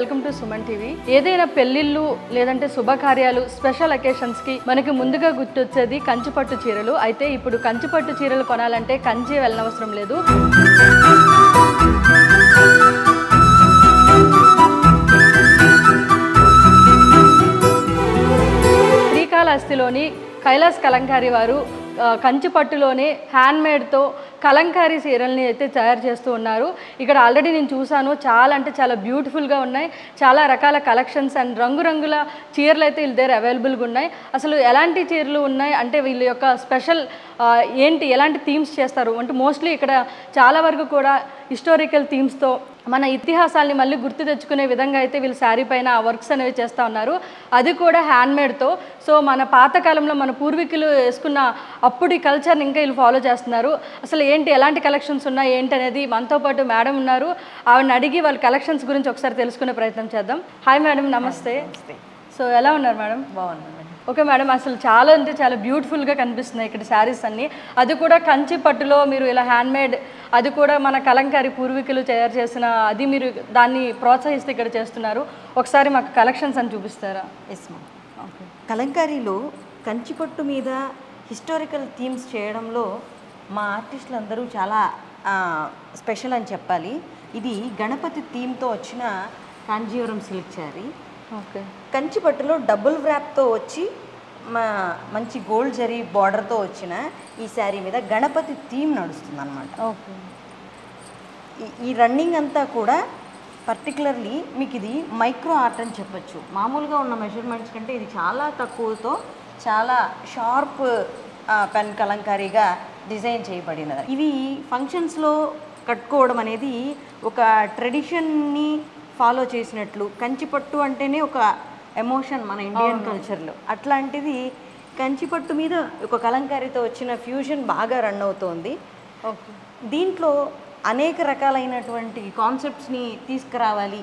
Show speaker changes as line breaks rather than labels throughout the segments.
Welcome to Suman TV. ఏదైనా పెళ్లిళ్ళు లేదంటే శుభకార్యాలు స్పెషల్ అకేషన్స్ కి మనకి ముందుగా గుర్తొచ్చేది కంచిపట్టు చీరలు. అయితే ఇప్పుడు కంచిపట్టు చీరలు కొనాలంటే కంచి వెళ్ళనవసరం లేదు. శ్రీకాళహస్తిలోని కైలాస్ కలంకారీ వారు కంచిపట్టులోనే హ్యాండ్మేడ్తో కలంకారీ చీరల్ని అయితే తయారు చేస్తూ ఉన్నారు. ఇక్కడ ఆల్రెడీ నేను చూసాను, చాలా అంటే చాలా బ్యూటిఫుల్గా ఉన్నాయి. చాలా రకాల కలెక్షన్స్ అండ్ రంగురంగుల చీరలు అయితే వీళ్ళ దగ్గర అవైలబుల్గా ఉన్నాయి. అసలు ఎలాంటి చీరలు ఉన్నాయి అంటే వీళ్ళ యొక్క స్పెషల్ ఏంటి, ఎలాంటి థీమ్స్ చేస్తారు అంటే మోస్ట్లీ ఇక్కడ చాలా వరకు కూడా హిస్టారికల్ థీమ్స్తో మన ఇతిహాసాలని మళ్ళీ గుర్తు తెచ్చుకునే విధంగా అయితే వీళ్ళు శారీ పైన ఆ వర్క్స్ అనేవి చేస్తూ ఉన్నారు. అది కూడా హ్యాండ్మేడ్తో. సో మన పాతకాలంలో మన పూర్వీకులు వేసుకున్న అప్పుడు ఈ కల్చర్ని ఇంకా వీళ్ళు ఫాలో చేస్తున్నారు. అసలు ఏంటి, ఎలాంటి కలెక్షన్స్ ఉన్నాయి ఏంటి అనేది మనతో పాటు మేడం ఉన్నారు. ఆవిడని అడిగి వాళ్ళ కలెక్షన్స్ గురించి ఒకసారి తెలుసుకునే ప్రయత్నం చేద్దాం. హాయ్ మేడం, నమస్తే. సో ఎలా ఉన్నారు మేడం?
బాగున్నాను.
ఓకే మేడం, అసలు చాలా అంటే చాలా బ్యూటిఫుల్గా కనిపిస్తున్నాయి ఇక్కడ శారీస్ అన్నీ. అది కూడా కంచి పట్టులో మీరు ఇలా హ్యాండ్మేడ్, అది కూడా మన కలంకారీ పూర్వీకులు తయారు చేసిన అది మీరు దాన్ని ప్రోత్సహిస్తే ఇక్కడ చేస్తున్నారు. ఒకసారి మాకు కలెక్షన్స్ అని చూపిస్తారా?
ఎస్ మా. ఓకే. కలంకారీలో కంచిపట్టు మీద హిస్టారికల్ థీమ్స్ చేయడంలో మా ఆర్టిస్టులు అందరూ చాలా స్పెషల్ అని చెప్పాలి. ఇది గణపతి థీమ్తో వచ్చిన కాంజీవరం సిల్క్ శారీ.
ఓకే.
కంచిపట్టులో డబుల్ వ్రాప్తో వచ్చి మంచి గోల్డ్ జరీ బార్డర్తో వచ్చిన ఈ శారీ మీద గణపతి థీమ్ నడుస్తుంది అన్నమాట.
ఓకే.
ఈ రన్నింగ్ అంతా కూడా పర్టికులర్లీ మీకు ఇది మైక్రో ఆర్ట్ అని చెప్పచ్చు. మామూలుగా ఉన్న మెజర్మెంట్స్ కంటే ఇది చాలా తక్కువతో చాలా షార్ప్ పెన్ కలంకారీగా డిజైన్ చేయబడినది. ఇవి ఫంక్షన్స్లో కట్టుకోవడం అనేది ఒక ట్రెడిషన్ని ఫాలో చేసినట్లు. కంచిపట్టు అంటేనే ఒక ఎమోషన్ మన ఇండియన్ కల్చర్లో. అట్లాంటిది కంచిపట్టు మీద ఒక కలంకారీతో వచ్చిన ఫ్యూజన్ బాగా రన్ అవుతోంది.
ఓకే.
దీంట్లో అనేక రకాలైనటువంటి కాన్సెప్ట్స్ని తీసుకురావాలి.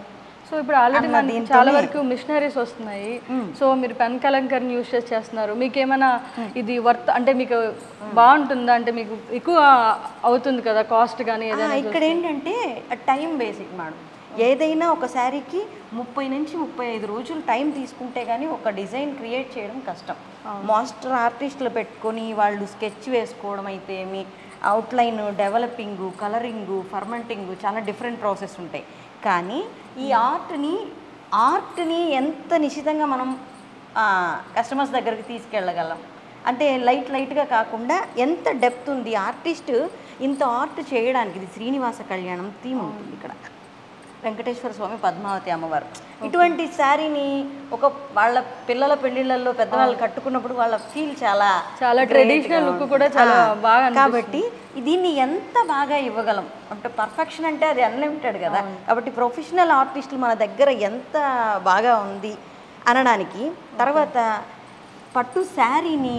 సో ఇప్పుడు ఆల్రెడీ మనకి చాలా వరకు మిషనరీస్ వస్తున్నాయి. సో మీరు పెన్ కలంకారీని యూజ్ చేస్తున్నారు. మీకు ఏమైనా ఇది వర్త్ అంటే మీకు బాగుంటుందా, అంటే మీకు ఎక్కువ అవుతుంది కదా కాస్ట్ కానీ ఏదైనా?
ఇక్కడ ఏంటంటే టైం బేసిక్ మేడం. ఏదైనా ఒక శారీకి 30 నుంచి 35 రోజులు టైం తీసుకుంటే కానీ ఒక డిజైన్ క్రియేట్ చేయడం కష్టం. మాస్టర్ ఆర్టిస్టులు పెట్టుకొని వాళ్ళు స్కెచ్ వేసుకోవడం అయితే ఏమి, అవుట్లైన్ డెవలపింగు, కలరింగు, ఫర్మెంటింగు చాలా డిఫరెంట్ ప్రాసెస్ ఉంటాయి. కానీ ఈ ఆర్ట్ని ఎంత నిశితంగా మనం కస్టమర్స్ దగ్గరికి తీసుకెళ్ళగలం అంటే లైట్గా కాకుండా ఎంత డెప్త్ ఉంది ఆర్టిస్ట్ ఇంత ఆర్ట్ చేయడానికి. ఇది శ్రీనివాస కళ్యాణం థీమ్ ఉంటుంది ఇక్కడ. వెంకటేశ్వర స్వామి, పద్మావతి అమ్మవారు. ఇటువంటి శారీని ఒక వాళ్ళ పిల్లల పెళ్లిళ్ళల్లో పెద్దవాళ్ళు కట్టుకున్నప్పుడు వాళ్ళ ఫీల్ చాలా
ట్రెడిషనల్ లుక్ కూడా చాలా బాగా.
కాబట్టి దీన్ని ఎంత బాగా ఇవ్వగలం అంటే పర్ఫెక్షన్ అంటే అది అన్లిమిటెడ్ కదా. కాబట్టి ప్రొఫెషనల్ ఆర్టిస్టులు మన దగ్గర ఎంత బాగా ఉంది అనడానికి. తర్వాత పట్టు శారీని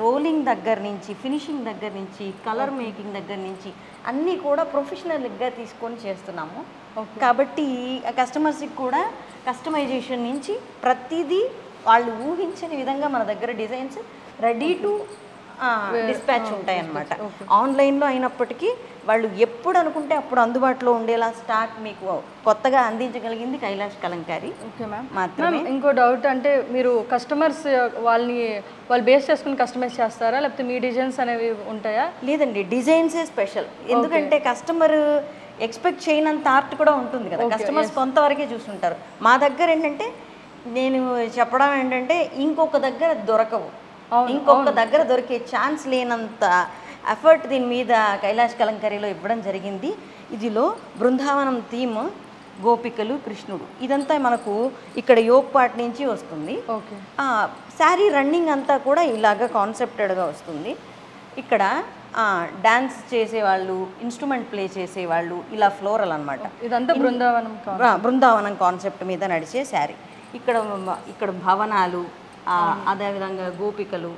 రోలింగ్ దగ్గర నుంచి, ఫినిషింగ్ దగ్గర నుంచి, కలర్ మేకింగ్ దగ్గర నుంచి అన్నీ కూడా ప్రొఫెషనల్గా తీసుకొని చేస్తున్నాము. కాబట్టి కస్టమర్స్కి కూడా కస్టమైజేషన్ నుంచి ప్రతిదీ వాళ్ళు ఊహించని విధంగా మన దగ్గర డిజైన్స్ రెడీ టు డిస్పాచ్ ఉంటాయి అన్నమాట. ఆన్లైన్లో అయినప్పటికీ వాళ్ళు ఎప్పుడు అనుకుంటే అప్పుడు అందుబాటులో ఉండేలా స్టాక్ మీకు కొత్తగా అందించగలిగింది కైలాష్ కలంకారీ.
Okay ma'am. మాత్రమే ఇంకో డౌట్, అంటే మీరు కస్టమర్స్ వాళ్ళు బేస్ చేసుకుని కస్టమైజ్ చేస్తారా లేకపోతే మీ డిజైన్స్ అనేవి ఉంటాయా?
లేదండి, డిజైన్సే స్పెషల్. ఎందుకంటే కస్టమర్ ఎక్స్పెక్ట్ చేయనంత ఆర్ట్ కూడా ఉంటుంది కదా. కస్టమర్స్ కొంతవరకే చూస్తుంటారు. మా దగ్గర ఏంటంటే నేను చెప్పడం ఏంటంటే ఇంకొక దగ్గర దొరకవు, ఇంకొక దగ్గర దొరికే ఛాన్స్ లేనంత ఎఫర్ట్ దీని మీద కైలాష్ కలంకారీలో ఇవ్వడం జరిగింది. ఇదిలో బృందావనం థీమ్, గోపికలు, కృష్ణుడు ఇదంతా మనకు ఇక్కడ యోగ్ పార్ట్ నుంచి వస్తుంది.
ఓకే.
శారీ రన్నింగ్ అంతా కూడా ఇలాగ కాన్సెప్టెడ్గా వస్తుంది. ఇక్కడ డాన్స్ చేసేవాళ్ళు, ఇన్స్ట్రుమెంట్ ప్లే చేసేవాళ్ళు, ఇలా ఫ్లోరల్ అనమాట.
ఇదంతా
బృందావనం కాన్సెప్ట్ మీద నడిచే శారీ. ఇక్కడ భవనాలు, అదేవిధంగా గోపికలు,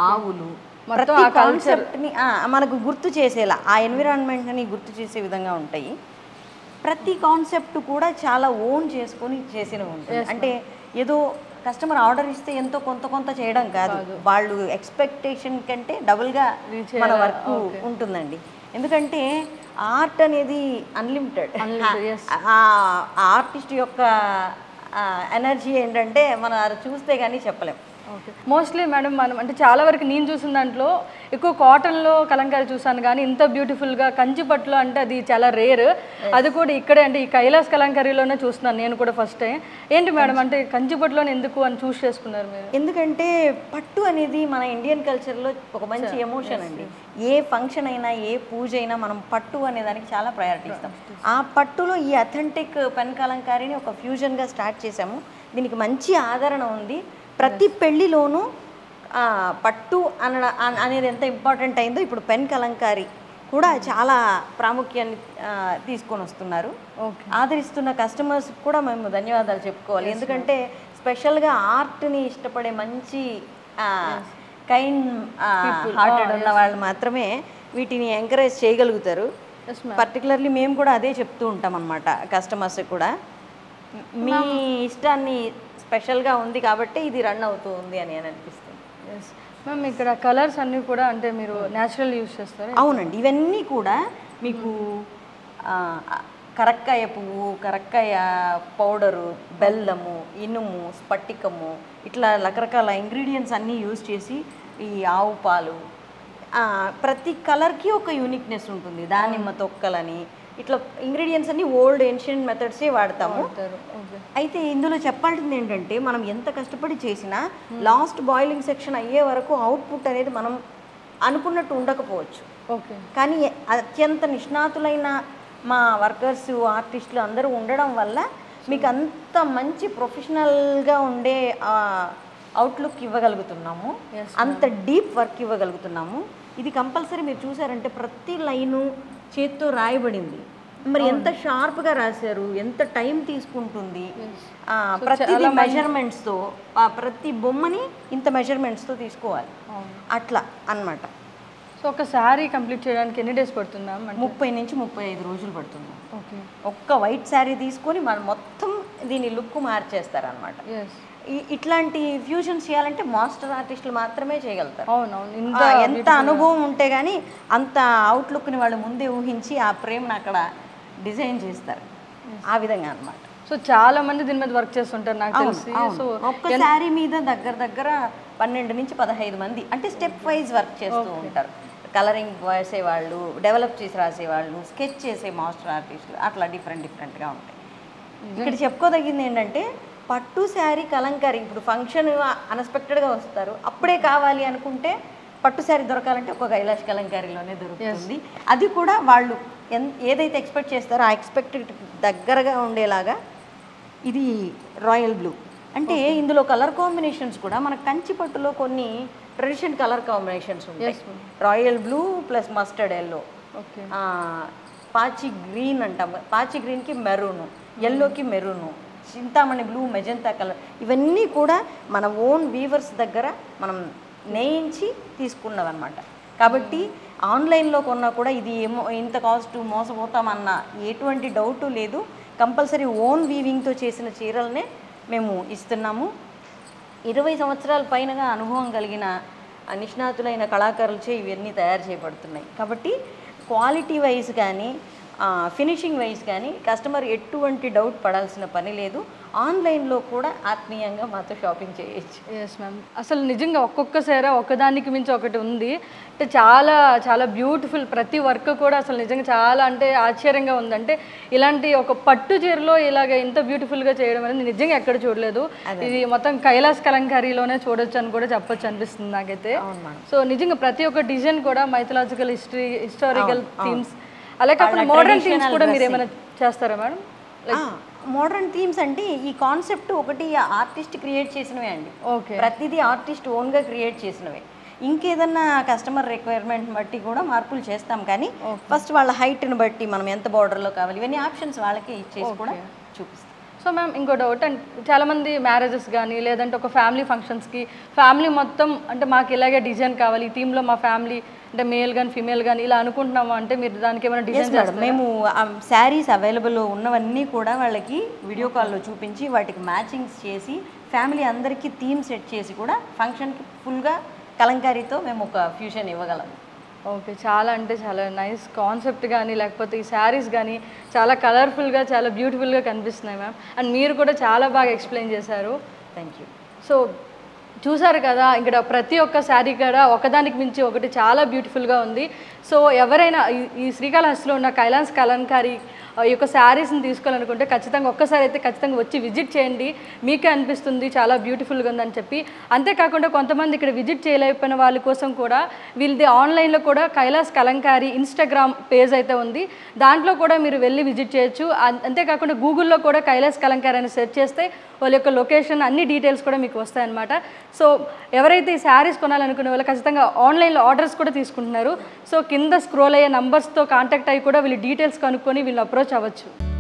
ఆవులు, ప్రతి కాన్సెప్ట్ని మనకు గుర్తు చేసేలా ఆ ఎన్విరాన్మెంట్ని గుర్తు చేసే విధంగా ఉంటాయి. ప్రతి కాన్సెప్ట్ కూడా చాలా ఓన్ చేసుకొని చేసినవి ఉంటాయి. అంటే ఏదో కస్టమర్ ఆర్డర్ ఇస్తే ఎంతో కొంత చేయడం కాదు, వాళ్ళు ఎక్స్పెక్టేషన్ కంటే డబుల్గా మన వర్క్ ఉంటుందండి. ఎందుకంటే ఆర్ట్ అనేది అన్లిమిటెడ్. ఆర్టిస్ట్ యొక్క ఎనర్జీ ఏంటంటే మనం అది చూస్తే కానీ చెప్పలేం.
ఓకే. మోస్ట్లీ మేడం మనం అంటే చాలా వరకు నేను చూసిన దాంట్లో ఎక్కువ కాటన్లో కలంకారీ చూసాను, కానీ ఇంత బ్యూటిఫుల్గా కంచిపట్టులో అంటే అది చాలా రేర్. అది కూడా ఇక్కడే అంటే ఈ కైలాస్ కలంకారీలోనే చూస్తున్నాను నేను కూడా ఫస్ట్ టైం. ఏంటి మేడం అంటే కంచిపట్టులోనే ఎందుకు అని చూస్ చేసుకున్నారు మీరు?
ఎందుకంటే పట్టు అనేది మన ఇండియన్ కల్చర్లో ఒక మంచి ఎమోషన్ అండి. ఏ ఫంక్షన్ అయినా ఏ పూజ అయినా మనం పట్టు అనే దానికి చాలా ప్రయారిటీ ఇస్తాం. ఆ పట్టులో ఈ అథెంటిక్ పెన్ కలంకారీని ఒక ఫ్యూజన్గా స్టార్ట్ చేసాము. దీనికి మంచి ఆదరణ ఉంది. ప్రతి పెళ్లిలోనూ పట్టు అనేది ఎంత ఇంపార్టెంట్ అయిందో ఇప్పుడు పెన్ కలంకారీ కూడా చాలా ప్రాముఖ్యాన్ని తీసుకొని వస్తున్నారు. ఆదరిస్తున్న కస్టమర్స్ కూడా మేము ధన్యవాదాలు చెప్పుకోవాలి. ఎందుకంటే స్పెషల్గా ఆర్ట్ని ఇష్టపడే మంచి కైండ్ హార్టెడ్ ఉన్న వాళ్ళు మాత్రమే వీటిని ఎంకరేజ్ చేయగలుగుతారు. పర్టికులర్లీ మేము కూడా అదే చెప్తూ ఉంటాం అన్నమాట కస్టమర్స్కి కూడా. మీ ఇష్టాన్ని స్పెషల్గా ఉంది కాబట్టి ఇది రన్ అవుతూ ఉంది అని అనిపిస్తుంది.
మ్యామ్ ఇక్కడ కలర్స్ అన్నీ కూడా అంటే మీరు న్యాచురల్ యూస్ చేస్తారు?
అవునండి, ఇవన్నీ కూడా మీకు కరక్కాయ పువ్వు, కరక్కాయ పౌడరు, బెల్లము, ఇనుము, స్ఫటికము, ఇట్లా రకరకాల ఇంగ్రీడియంట్స్ అన్నీ యూజ్ చేసి ఈ ఆవు పాలు, ప్రతి కలర్కి ఒక యూనిక్నెస్ ఉంటుంది. దానిమ్మ తొక్కలని ఇట్లా ఇంగ్రీడియంట్స్ అన్ని ఓల్డ్ ఏన్షియంట్ మెథడ్సే వాడతాము. అయితే ఇందులో చెప్పాల్సింది ఏంటంటే మనం ఎంత కష్టపడి చేసినా లాస్ట్ బాయిలింగ్ సెక్షన్ అయ్యే వరకు అవుట్పుట్ అనేది మనం అనుకున్నట్టు ఉండకపోవచ్చు. కానీ అత్యంత నిష్ణాతులైన మా వర్కర్స్, ఆర్టిస్టులు అందరూ ఉండడం వల్ల మీకు అంత మంచి ప్రొఫెషనల్గా ఉండే అవుట్లుక్ ఇవ్వగలుగుతున్నాము, అంత డీప్ వర్క్ ఇవ్వగలుగుతున్నాము. ఇది కంపల్సరీ మీరు చూసారంటే ప్రతి లైను చేత్తో రాయబడింది. మరి ఎంత షార్ప్గా రాశారు, ఎంత టైం తీసుకుంటుంది, ప్రతిదీ మెజర్మెంట్స్తో, ప్రతి బొమ్మని ఇంత మెజర్మెంట్స్తో తీసుకోవాలి, అట్లా అన్నమాట.
సో ఒక శారీ కంప్లీట్ చేయడానికి ఎన్ని డేస్ పడుతుంది మ్యామ్?
30 నుంచి 35 రోజులు పడుతుంది. ఓకే. ఒక్క వైట్ శారీ తీసుకొని మనం మొత్తం దీని లుక్ మార్చేస్తారనమాట. ఇట్లాంటి ఫ్యూజన్స్ చేయాలంటే మాస్టర్ ఆర్టిస్టులు మాత్రమే చేయగలుగుతారు. ఎంత అనుభవం ఉంటే కానీ అంత అవుట్లుక్ని వాళ్ళు ముందే ఊహించి ఆ ఫ్రేమ్ని అక్కడ డిజైన్ చేస్తారు. ఆ విధంగా అనమాట.
సో చాలా మంది దీని మీద వర్క్ చేస్తుంటారు నాకు తెలిసి. సో
ఒక్క శారీ మీద దగ్గర 12 నుంచి 15 మంది అంటే స్టెప్ వైజ్ వర్క్ చేస్తూ ఉంటారు. కలరింగ్ వేసేవాళ్ళు, డెవలప్ చేసి రాసేవాళ్ళు, స్కెచ్ చేసే మాస్టర్ ఆర్టిస్టులు, అట్లా డిఫరెంట్గా ఉంటాయి. ఇక్కడ చెప్పుకోదగింది ఏంటంటే పట్టు శారీ కలంకారీ ఇప్పుడు ఫంక్షన్ అన్ఎక్స్పెక్టెడ్గా వస్తారు, అప్పుడే కావాలి అనుకుంటే పట్టు శారీ దొరకాలంటే ఒక కైలాష్ కలంకారీలోనే దొరుకుతుంది. అది కూడా వాళ్ళు ఏదైతే ఎక్స్పెక్ట్ చేస్తారో ఆ ఎక్స్పెక్టెడ్ దగ్గరగా ఉండేలాగా. ఇది రాయల్ బ్లూ అంటే ఇందులో కలర్ కాంబినేషన్స్ కూడా మన కంచి పట్టులో కొన్ని ట్రెడిషనల్ కలర్ కాంబినేషన్స్ ఉంటాయి. Royal blue plus mustard yellow, పాచి గ్రీన్ అంటాం, పాచి గ్రీన్కి మెరూను, ఎల్లోకి maroon, Chintamani blue, magenta colour, ఇవన్నీ కూడా మన ఓన్ వీవర్స్ దగ్గర మనం నేయించి తీసుకున్నవన్నమాట. కాబట్టి ఆన్లైన్లో కొన్నా కూడా ఇది ఏమో ఇంత కాస్ట్ మోసపోతామన్న ఎటువంటి డౌటు లేదు. కంపల్సరీ ఓన్ వీవింగ్తో చేసిన చీరలనే మేము ఇస్తున్నాము. 20 సంవత్సరాల పైనగా అనుభవం కలిగిన నిష్ణాతులైన కళాకారులచే ఇవన్నీ తయారు చేయబడుతున్నాయి. కాబట్టి క్వాలిటీ వైజ్ కానీ ఫినిషింగ్ వైజ్ కానీ కస్టమర్ ఎటువంటి డౌట్ పడాల్సిన పని లేదు. ఆన్లైన్లో కూడా ఆత్మీయంగా మాతో షాపింగ్ చేయొచ్చు.
Yes ma'am. అసలు నిజంగా ఒక్కొక్క సేర ఒకదానికి మించి ఒకటి ఉంది. అంటే చాలా చాలా బ్యూటిఫుల్, ప్రతి వర్క్ కూడా అసలు నిజంగా చాలా అంటే ఆశ్చర్యంగా ఉందంటే ఇలాంటి ఒక పట్టు చీరలో ఇలాగ ఇంత బ్యూటిఫుల్గా చేయడం అనేది నిజంగా ఎక్కడ చూడలేదు. ఇది మొత్తం కైలాస్ కలంకారీలోనే చూడొచ్చు అని కూడా చెప్పొచ్చు అనిపిస్తుంది నాకైతే. సో నిజంగా ప్రతి ఒక్క డిజైన్ కూడా మైథలాజికల్ హిస్టారికల్ థీమ్స్, అలాగే కాకుండా మోడర్న్ థీమ్స్ కూడా మీరు ఏమైనా చేస్తారా మేడం?
మోడర్న్ థీమ్స్ అంటే ఈ కాన్సెప్ట్ ఒకటి ఆర్టిస్ట్ క్రియేట్ చేసినవే అండి. ఓకే. ప్రతిదీ ఆర్టిస్ట్ ఓన్గా క్రియేట్ చేసినవే. ఇంకేదన్నా కస్టమర్ రిక్వైర్మెంట్ బట్టి కూడా మార్పులు చేస్తాం, కానీ ఫస్ట్ వాళ్ళ హైట్ని బట్టి మనం ఎంత బార్డర్లో కావాలి ఇవన్నీ ఆప్షన్స్ వాళ్ళకే ఇచ్చేసి కూడా చూపిస్తాం.
సో మ్యామ్ ఇంకో డౌట్, అంటే చాలామంది మ్యారేజెస్ కానీ లేదంటే ఒక ఫ్యామిలీ ఫంక్షన్స్కి ఫ్యామిలీ మొత్తం అంటే మాకు ఇలాగే డిజైన్ కావాలి, ఈ థీమ్లో మా ఫ్యామిలీ అంటే మేల్ కానీ ఫీమేల్ కానీ ఇలా అనుకుంటున్నాము అంటే మీరు దానికి ఏమైనా డిజైన్ చేస్తారా?
మేము శారీస్ అవైలబుల్ ఉన్నవన్నీ కూడా వాళ్ళకి వీడియో కాల్లో చూపించి వాటికి మ్యాచింగ్స్ చేసి ఫ్యామిలీ అందరికీ థీమ్ సెట్ చేసి కూడా ఫంక్షన్కి ఫుల్గా కలంకారీతో మేము ఒక ఫ్యూషన్ ఇవ్వగలము.
ఓకే. చాలా అంటే చాలా నైస్ కాన్సెప్ట్ కానీ లేకపోతే ఈ శారీస్ కానీ చాలా కలర్ఫుల్గా చాలా బ్యూటిఫుల్గా కనిపిస్తున్నాయి మ్యామ్. అండ్ మీరు కూడా చాలా బాగా ఎక్స్ప్లెయిన్ చేశారు.
Thank you.
సో చూసారు కదా, ఇక్కడ ప్రతి ఒక్క శారీ కూడా ఒకదానికి మించి ఒకటి చాలా బ్యూటిఫుల్గా ఉంది. సో ఎవరైనా ఈ శ్రీకాళహస్తిలో ఉన్న కైలాస్ కలంకారీ ఈ యొక్క శారీస్ని తీసుకోవాలనుకుంటే ఖచ్చితంగా ఒక్కసారి అయితే ఖచ్చితంగా వచ్చి విజిట్ చేయండి. మీకే అనిపిస్తుంది చాలా బ్యూటిఫుల్గా ఉందని చెప్పి. అంతేకాకుండా కొంతమంది ఇక్కడ విజిట్ చేయలేకపోయిన వాళ్ళ కోసం కూడా వీళ్ళది ఆన్లైన్లో కూడా కైలాస్ కలంకారీ ఇన్స్టాగ్రామ్ పేజ్ అయితే ఉంది. దాంట్లో కూడా మీరు వెళ్ళి విజిట్ చేయొచ్చు. అంతేకాకుండా గూగుల్లో కూడా కైలాస్ కలంకారీ అని సెర్చ్ చేస్తే వాళ్ళ యొక్క లొకేషన్ అన్ని డీటెయిల్స్ కూడా మీకు వస్తాయన్నమాట. సో ఎవరైతే ఈ శారీస్ కొనాలనుకునే వాళ్ళు ఖచ్చితంగా ఆన్లైన్లో ఆర్డర్స్ కూడా తీసుకుంటున్నారు. సో కింద స్క్రోల్ అయ్యే నంబర్స్తో కాంటాక్ట్ అయ్యి కూడా వీళ్ళు డీటెయిల్స్ కనుక్కొని వీళ్ళు అప్రోచ్ అవ్వచ్చు.